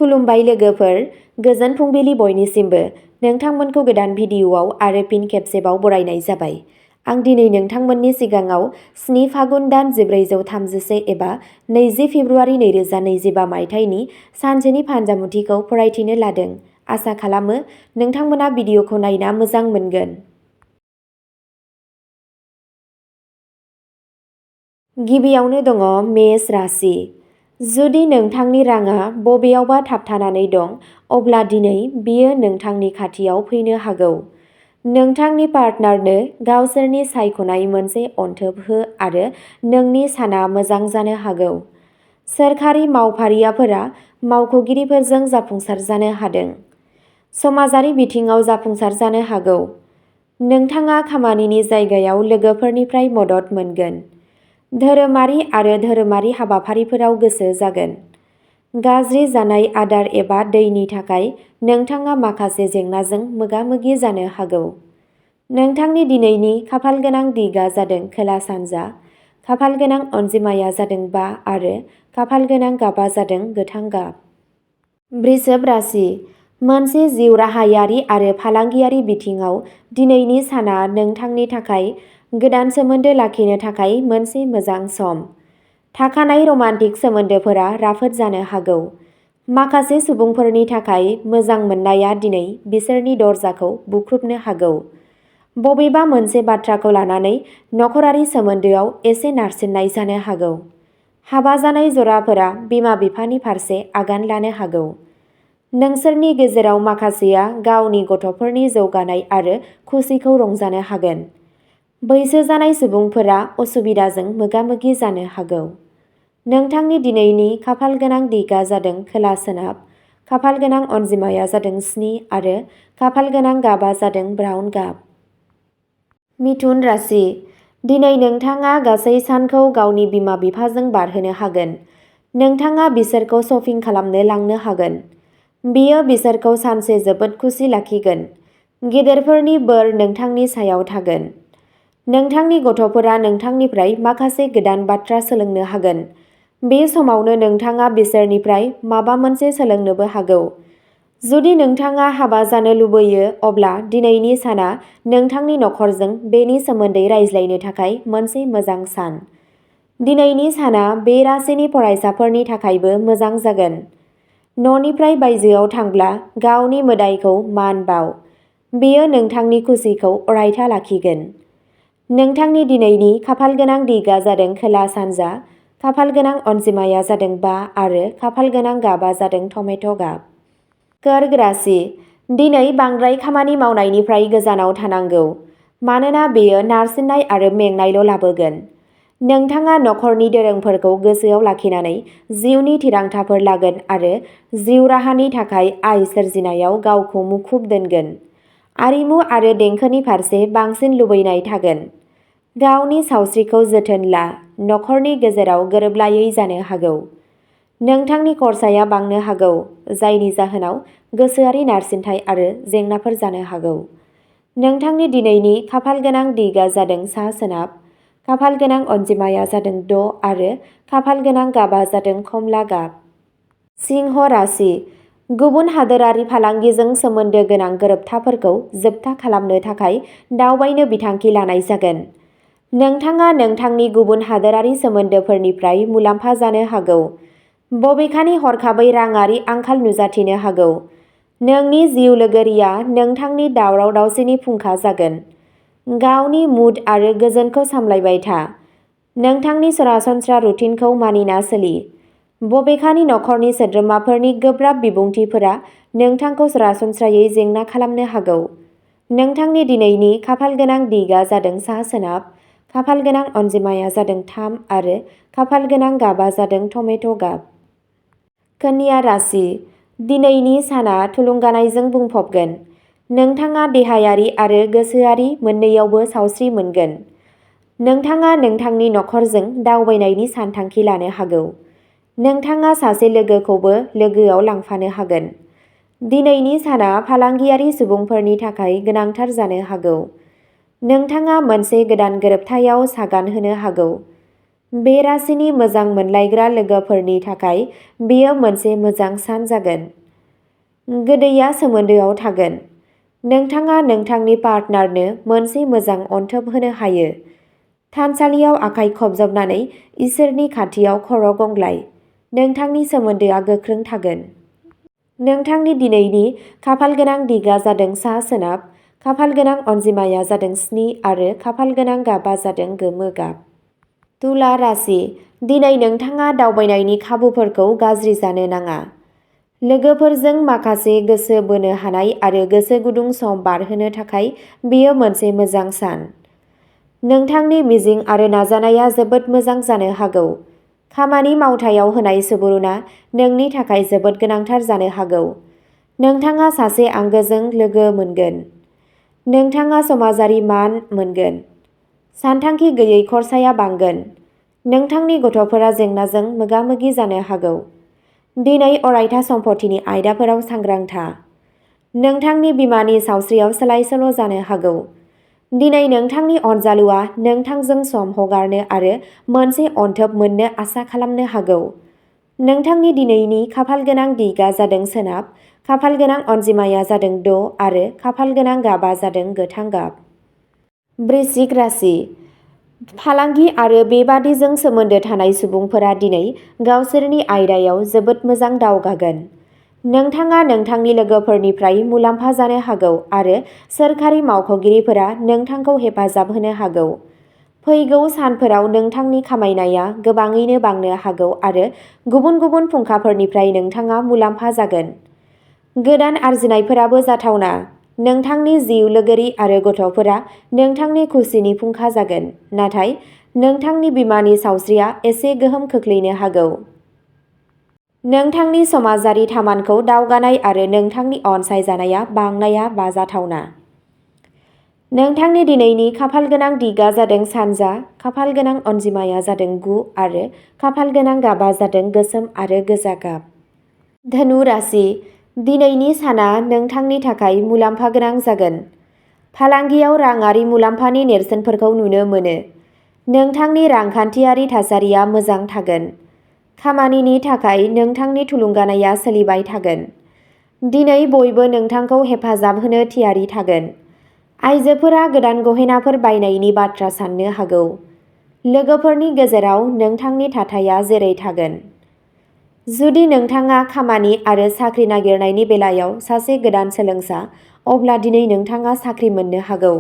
खुलुमबाय लोगोफोर, गोजोन फुंबिलि बयनिसिमबो। नोंथांमोनखौ गोदान भिडिअ'आव आरो फिन खेबसेबाव बरायनाय जाबाय। आं दिनै नोंथांमोननि सिगाङाव 7 फागुन दान 1431 एबा 20 फेब्रुआरि 2025 मायथाइनि सानसेनि फान्जामुथिखौ फरायथिनो लादों। आसा खालामो नोंथांमोना भिडिअ'खौ नायना मोजां मोनगोन। गिबियावनो दङ मेष राशि। जुदि नोंथांनि राङा बबेयावबा थाबथानानै दं, अब्ला दिनै बियो नोंथांनि खाथियाव फैनो हागौ। नोंथांनि पार्टनारनो गावसोरनि सायख'नाय मोनसे अनथोब हो आरो नोंनि साना मोजां जानो हागौ। सोरखारि मावफारियाफोरा मावख'गिरिफोरजों जाफुंसार जानो हादों। समाजारि बिथिङाव जाफुंसार जानो हागौ। नोंथाङा खामानिनि जायगायाव लोगोफोरनिफ्राय मदद मोनगोन। धोरोमारि आरो धोरोमारि हाबाफारिफोराव गोसो जागोन। गाज्रि जानाय आदार एबा दैनि थाखाय नोंथाङा माखासे जेंनाजों मोगा-मोगि जानो हागौ। नोंथांनि दिनैनि खाफालगोनां दिगा जादों खोला-सानजा। खाफालगोनां अनजिमाया जादों 5 आरो खाफालगोनां गाबा जादों गोथां गाब। वृषभ राशि। मोनसे जिउ राहायारि आरो फालांगियारि बिथिङाव दिनैनि साना नोंथांनि थाखाय गोदान सोमोन्दो लाखिनो थाखाय मोनसे मोजां सम। थाखानाय रमान्टिक सोमोन्दोफोरा राफोद जानो हागौ। माखासे सुबुंफोरनि थाखाय मोजां मोननाया दिनै बिसोरनि दरजाखौ बुख्रुबनो हागौ। बबेबा मोनसे बाथ्राखौ लानानै नखरारि सोमोन्दोआव एसे नारसिननाय जानो हागौ। हाबा जानाय जराफोरा बिमा-बिफानि फारसे आगान लानो हागौ। नोंसोरनि गेजेराव माखासेया गावनि गथ'फोरनि जौगानाय आरो खुसिखौ रंजानो हागोन। बैसो जानाय सुबुंफोरा असुबिदाजों मोगा-मोगि जानो हागौ। नोंथांनि दिनैनि खाफालगोनां दिगा जादों खोला-सोनाब। खाफालगोनां अनजिमाया जादों 7 आरो खाफालगोनां गाबा जादों ब्राउन गाब। मिथुन राशि। दिनै नोंथाङा गासै सानखौ गावनि बिमा-बिफाजों बारहोनो हागोन। नोंथाङा बिसोरखौ शपिं खालामनो लांनो हागोन। बेयो बिसोरखौ सानसे जोबोद खुसि लाखिगोन। गेदेरफोरनि बोर नोंथांनि सायाव थागोन। नोंथांनि गथ'फोरा नोंथांनिफ्राय माखासे गोदान बाथ्रा सोलोंनो हागोन। बे समावनो नोंथाङा बिसोरनिफ्राय माबा मोनसे सोलोंनोबो हागौ। जुदि नोंथाङा हाबा जानो लुबैयो, अब्ला दिनैनि साना नोंथांनि नखरजों बेनि सोमोन्दै रायज्लायनो थाखाय मोनसे मोजां सान। दिनैनि साना बे राशिनि फरायसाफोरनि थाखायबो मोजां जागोन। न'निफ्राय बायजोआव थांब्ला गावनि मोदाइखौ मान बाव। बेयो नोंथांनि खुसिखौ अरायथा लाखिगोन। नोंथांनि दिनैनि खाफालगोनां दिगा जादों खोला-सानजा। खाफालगोनां अनजिमाया जादों 5 आरो खाफालगोनां गाबा जादों टमेट' गाब। कर्क राशि। दिनै बांद्राय खामानि मावनायनिफ्राय गोजानाव थानांगौ, मानोना बेयो नारसिननाय आरो मेंनायल' लाबोगोन। नोंथाङा नखरनि दोरोंफोरखौ गोसोआव लाखिनानै जिउनि थिरांथाफोर लागोन आरो जिउ राहानि थाखाय आय सोरजिनायाव गावखौ मुखुब दोनगोन। आरिमु आरो देंखोनि फारसे बांसिन लुबैनाय थागोन। गावनि सावस्रिखौ जोथोन ला। नखरनि गेजेराव गोरोबलायै जानो हागौ। नोंथांनि खरसाया बांनो हागौ, जायनि जाहोनाव गोसोआरि नारसिनथाय आरो जेंनाफोर जानो हागौ। नोंथांनि दिनैनि खाफालगोनां दिगा जादों सा-सोनाब। खाफालगोनां अनजिमाया जादों 6 आरो खाफालगोनां गाबा जादों खमला गाब। सिंह राशि। गुबुन हादोरारि फालांगिजों सोमोन्दो गोनां गोरोबथाफोरखौ जोबथा खालामनो थाखाय दावबायनो बिथांखि लानाय जागोन। नोंथाङा नोंथांनि गुबुन हादोरारि सोमोन्दोफोरनिफ्राय मुलाम्फा जानो हागौ। बबेखानि हरखाबै राङारि आंखाल नुजाथिनो हागौ। नोंनि जिउ लोगोरिया नोंथांनि दावराव-दावसिनि फुंखा जागोन। गावनि मुड आरो गोजोनखौ सामलायबाय था। नोंथांनि सरासनस्रा रुटिनखौ मानिना सोलि। बबेखानि नखरनि सोद्रोमाफोरनि गोब्राब बिबुंथिफोरा नोंथांखौ सरासनस्रायै जेंना खालामनो हागौ। नोंथांनि दिनैनि खाफालगोनां दिगा जादों सा-सोनाब। खाफालगोनां अनजिमाया जादों 3 आरो खाफालगोनां गाबा जादों टमेट' गाब। कन्या राशि। दिनैनि साना थुलुंगानायजों बुंफबगोन। नोंथाङा देहायारि आरो गोसोआरि मोन्नैयावबो सावस्रि मोनगोन। नोंथाङा नोंथांनि नखरजों दावबायनायनि सानथांखि लानो हागौ। नोंथाङा सासे लोगोखौबो लोगोआव लांफानो हागोन। दिनैनि साना फालांगियारि सुबुंफोरनि थाखाय गोनांथार जानो हागौ। नोंथाङा मोनसे गोदान गोरोबथायाव सागान होनो हागौ। बे राशिनि मोजां मोनलायग्रा लोगोफोरनि थाखाय बेयो मोनसे मोजां सान जागोन। गोदैया सोमोन्दोआव थागोन। नोंथाङा नोंथांनि पार्टनारनो मोनसे मोजां अनथोब होनो हायो। थानसालियाव आखाइ खबजबनानै इसोरनि खाथियाव खर' गंग्लाय। नोंथांनि सोमोन्दोआ गोख्रों थागोन। नोंथांनि दिनैनि खाफालगोनां दिगा जादों सा-सोनाब, खाफालगोनां अनजिमाया जादों 7 आरो खाफालगोनां गाबा जादों गोमो गाब। तुला राशि, दिनै नोंथाङा दावबायनायनि खाबुफोरखौ गाज्रि जानो नाङा। लोगोफोरजों माखासे गोसो बोनो हानाय आरो गोसो गुदुं सम बारहोनो थाखाय बेयो मोनसे मोजां सान। नोंथांनि मिजिं आरो नाजानाया जोबोद मोजां जानो हागौ। खामानि मावथायाव होनाय सुबुरुनआ नोंनि थाखाय जोबोद गोनांथार जानो हागौ। नोंथाङा सासे आंगोजों लोगो मोनगोन। नोंथाङा समाजारि मान मोनगोन। सानथांखि गैयै खरसाया बांगोन। नोंथांनि गथ'फोरा जेंनाजों मोगा-मोगि जानो हागौ। दिनै अरायथा सम्पथिनि आयदाफोराव सांग्रां था। नोंथांनि बिमानि सावस्रियाव सोलाय-सोल' जानो हागौ। दिनै नोंथांनि अनजालुआ नोंथांजों सम हगारनो आरो मोनसे अनथोब मोननो आसा खालामनो हागौ। नोंथांनि दिनैनि खाफालगोनां दिगा जादों सोनाब, खाफालगोनां अनजिमाया जादों 6 आरो खाफालगोनां गाबा जादों गोथां गाब। वृश्चिक राशि, फालांगि आरो बेबादिजों सोमोन्दो थानाय सुबुंफोरा दिनै गावसोरनि आयदायाव जोबोद मोजां दावगागोन। नोंथाङा नोंथांनि लोगोफोरनिफ्राय मुलाम्फा जानो हागौ आरो सोरखारि मावख'गिरिफोरा नोंथांखौ हेफाजाब होनो हागौ। फैगौ सानफोराव नोंथांनि खामायनाया गोबाङैनो बांनो हागौ आरो गुबुन गुबुन फुंखाफोरनिफ्राय नोंथाङा मुलाम्फा जागोन। गोदान आरजिनायफोराबो जाथावना। नोंथांनि जिउ लोगोरि आरो गथ'फोरा नोंथांनि खुसिनि फुंखा जागोन, नाथाय नोंथांनि बिमानि सावस्रिया एसे गोहोम खोख्लैनो हागौ। नोंथांनि समाजारि थामानखौ दावगानाय आरो नोंथांनि अनसायजानाया बांनाया बाजाथावना। नोंथांनि दिनैनि खाफालगोनां दिगा जादों सानजा, खाफालगोनां अनजिमाया जादों 9 आरो खाफालगोनां गाबा जादों गोसोम आरो गोजा गाब। धनु राशि, दिनैनि साना नोंथांनि थाखाय मुलाम्फा गोनां जागोन। फालांगियाव राङारि मुलाम्फानि नेरसोनफोरखौ नुनो मोनो। नोंथांनि रांखान्थियारि थासारिया मोजां थागोन। खामानिनि थाखाय नोंथांनि थुलुंगानाया सोलिबाय थागोन। दिनै बयबो नोंथांखौ हेफाजाब होनो थियारि थागोन। आइजोफोरा गोदान गहेनाफोर बायनायनि बाथ्रा साननो हागौ। लोगोफोरनि गेजेराव नोंथांनि थाथाया जेरै थागोन। जुदि नोंथाङा खामानि आरो साख्रि नागिरनायनि बेलायाव सासे गोदान सोलोंसा, अब्ला दिनै नोंथाङा साख्रि मोननो हागौ।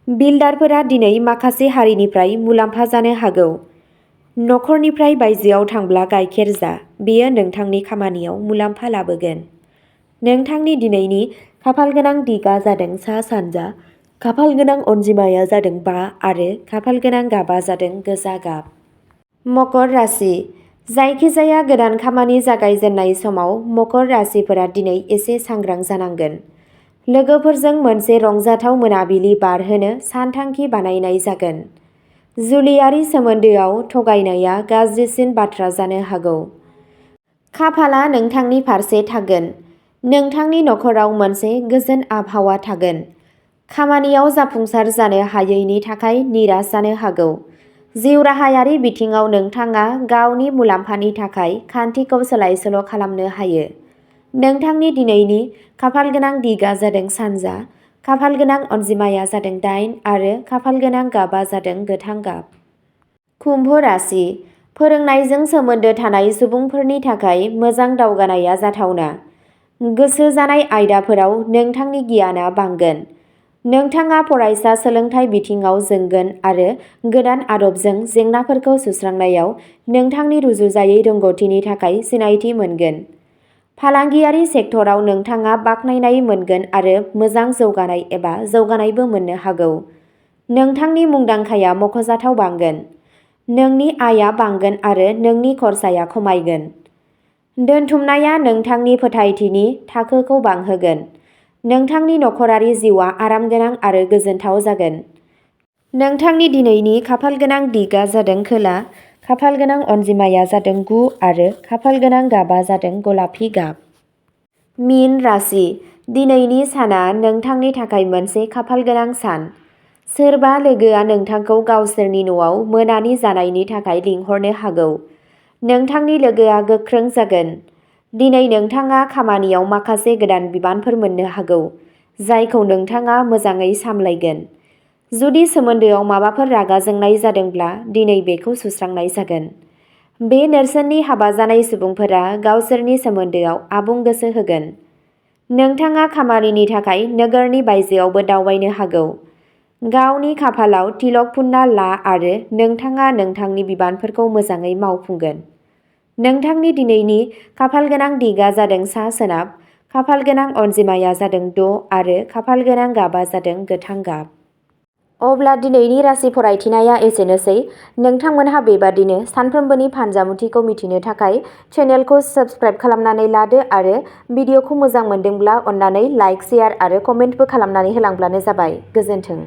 बिल्डारफोरा दिनै माखासे हारिनिफ्राय मुलाम्फा जानो हागौ। नखरनिफ्राय बायजोआव थांब्ला गाइखेर जा, बेयो नोंथांनि खामानियाव मुलाम्फा लाबोगोन। नोंथांनि दिनैनि खाफालगोनां दिगा जादों सा-सानजा, खाफालगोनां अनजिमाया जादों 5 आरो खाफालगोनां गाबा जादों गोजा गाब। मकर राशि, जायखिजाया गोदान खामानि जागायजेननाय समाव मकर राशिफोरा दिनै एसे सांग्रां जानांगोन। लोगोफोरजों मोनसे रंजाथाव मोनाबिलि बारहोनो सानथांखि बानायनाय जागोन। जुलियारि सोमोन्दोआव थगायनाया गाज्रिसिन बाथ्रा जानो हागौ। खाफालआ नोंथांनि फारसे थागोन। नोंथांनि नखराव मोनसे गोजोन आबहावा थागोन। खामानियाव जाफुंसार जानो हायैनि थाखाय निराश जानो हागौ। जिउराहायारि बिथिङाव नोंथाङा गावनि मुलाम्फानि थाखाय खान्थिखौ सोलाय-सोल' खालामनो हायो। नोंथांनि दिनैनि खाफालगोनां दिगा जादों सानजा, खाफालगोनां अनजिमाया जादों 8 आरो खाफालगोनां गाबा जादों गोथां गाब। कुम्भ राशि, फोरोंनायजों सोमोन्दो थानाय सुबुंफोरनि थाखाय मोजां दावगानाया जाथावना। गोसो जानाय आयदाफोराव नोंथांनि गियानआ बांगोन। नोंथाङा फरायसा सोलोंथाइ बिथिङाव जोंगोन आरो गोदान आदबजों जेंनाफोरखौ सुस्रांनायाव नोंथांनि रुजुजायै रोंग'थिनि थाखाय सिनायथि मोनगोन। फालांगियारि सेक्टराव नोंथाङा बाख्नायनाय मोनगोन आरो मोजां जौगानाय एबा जौगानायबो मोननो हागौ। नोंथांनि मुंदांखाया मख'जाथाव बांगोन। नोंनि आयआ बांगोन आरो नोंनि खरसाया खमायगोन। दोनथुमनाया नोंथांनि फोथायथिनि थाखोखौ बांहोगोन। नोंथांनि नखरारि जिउआ आरामगोनां आरो गोजोनथाव जागोन। नोंथांनि दिनैनि खाफालगोनां दिगा जादों खोला, खाफालगोनां अनजिमाया जादों 9 आरो खाफालगोनां गाबा जादों गलापि गाब। मीन राशि, दिनैनि साना नोंथांनि थाखाय मोनसे खाफालगोनां सान। सोरबा लोगोआ नोंथांखौ गावसोरनि न'आव मोनानि जानायनि थाखाय लिंहरनो हागौ। नोंथांनि लोगोआ गोख्रों जागोन। दिनै नोंथाङा खामानियाव माखासे गोदान बिबानफोर मोननो हागौ, जायखौ नोंथाङा मोजाङै सामलायगोन। जुदि सोमोन्दोआव माबाफोर रागा जोंनाय जादोंब्ला दिनै बेखौ सुस्रांनाय जागोन। बे नेरसोननि हाबा जानाय सुबुंफोरा गावसोरनि सोमोन्दोआव आबुं गोसो होगोन। नोंथाङा खामानिनि थाखाय नोगोरनि बायजोआवबो दावबायनो हागौ। गावनि खाफालाव तिलक फुनना ला आरो नोंथाङा नोंथांनि बिबानफोरखौ मोजाङै मावफुंगोन। नोंथांनि दिनैनि खाफालगोनां दिगआ जादों सा-सोनाब, खाफालगोनां अनजिमाया जादों 6 आरो खाफालगोनां गाबआ जादों गोथां गाब। अब्ला दिनैनि राशि फरायथिनाया एसेनोसै। नोंथांमोनहा बेबादिनो सानफ्रोमबोनि फानजामुथिखौ मिथिनो थाखाय चेनेलखौ साबस्क्राइब खालामनानै लादो आरो भिडिअखौ मोजां मोनदोंब्ला अन्नानै लाइक, शेयार आरो कमेन्टबो खालामनानै होलांब्लानो जाबाय। गोजोन्थों।